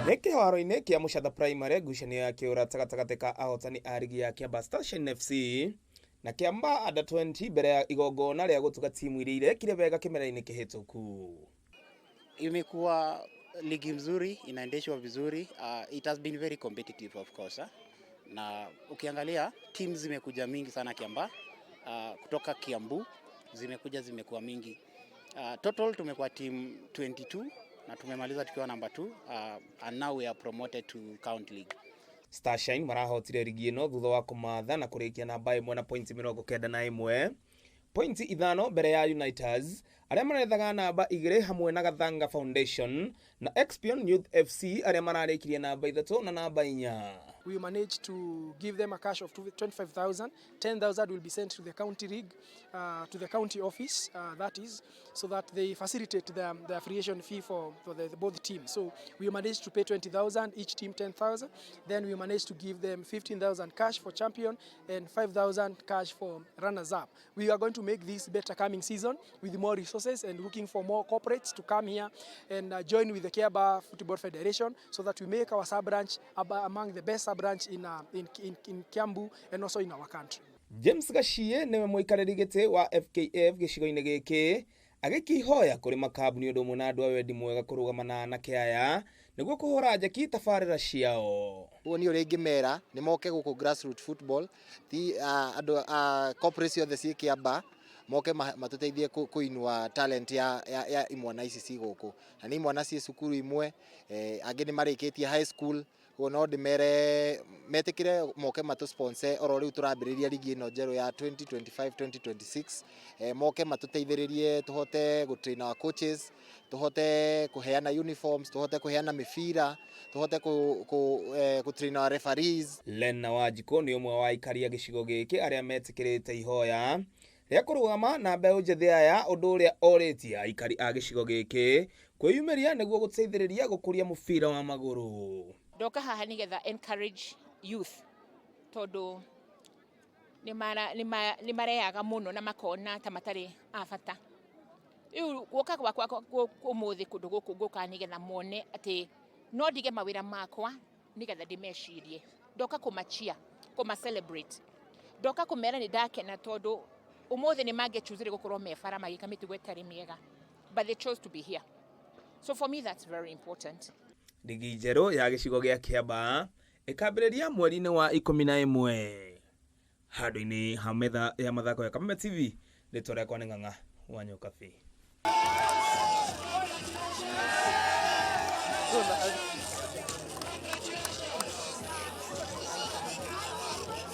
Neke haro-ini kia Mushatha Primary gucanio ya kiurata gatagatĩ ka ahotani a rigi ya Kiambaa Starshine FC na Kiambaa under 20 mbere ya igongona rĩa gũtuga timu iria irekire wega kĩmera-inĩ kĩhĩtũku. Imekuwa ligi mzuri, inaendeshwa vizuri. It has been very competitive of course. Na ukiangalia teams zimekuja mingi sana Kiambaa, kutoka Kiambu zimekuwa mingi. Total tumekuwa team 22 na tumemaliza tukiwa number 2, and now we are promoted to County League. Starshine marahotire rigi ino thutha wa kumatha na kurikia namba 1 na pointi 91, pointi 5 mbere ya Uniteds aria marethaga namba 2 hamwe na Gathanga Foundation na Expion Youth FC aria mararekirie namba 3 na namba 4. We managed to give them a cash of 25,000. 10,000 will be sent to the county league, to the county office, that is, so that they facilitate the affiliation fee for both teams. So we managed to pay 20,000, each team 10,000. Then we managed to give them 15,000 cash for champion and 5,000 cash for runners-up. We are going to make this better coming season with more resources and looking for more corporates to come here and join with the Kiambaa Football Federation so that we make our sub-branch among the best sub-branch in Kiambu and also in our country. James Gachie niwe muikariri giti wa FKF gicigo-ini giki agikihoya kuri makabuni undu mwe na andu a wendi mwega kurugamana na Kiaya niguo kuhura njeki tabarira ciao. Woni uri ngimera ni moke guku grassroots football ti andu corporate ciothe cie Kiambaa moke matuteithie kuinua talent ya imwana ici ci guku na ni imwana cie cukuru imwe angi ni marikitie high school no ndimere metikire moke matu sponsor oro riu turambiriria ligi ino njeru ya 2025 2026 moke matuteithiririe tuhote gutrain our coaches, tuhote kuheana uniforms, tuhote kuheana mifira, tuhote kutrain our referees. Lena Wajiko ni umwe wa ikaria gicigo giki aria metikirite ihoya ria kurugama na mbeu njethi aya undu uria oritia ikari a gicigo giki kwiyumiria niguo guteithiriria gukuria mufira wa maguru. Doka haha nigetha encourage youth tondu ni mareaga muno na makona ta matari abata. Riu guka gwakwa umuthi kundu guku guka nigetha mone ati no ndige mawira makwa nigetha ndimecirie. Doka kumachia, kuma celebrate. Doka kumera ni ndakena tondu umuthi ni mange choose gukorwo mefara magika mitugo etari miega, but they chose to be here. So for me that's very important. Ligi njeru ya gicigo gia Kiambaa ikambiriria mweri-ini wa 11 handu-ini ha metha ya mathako ya Kameme TV. Ritwa riakwa ni Ng'ang'a wa Nyokabi.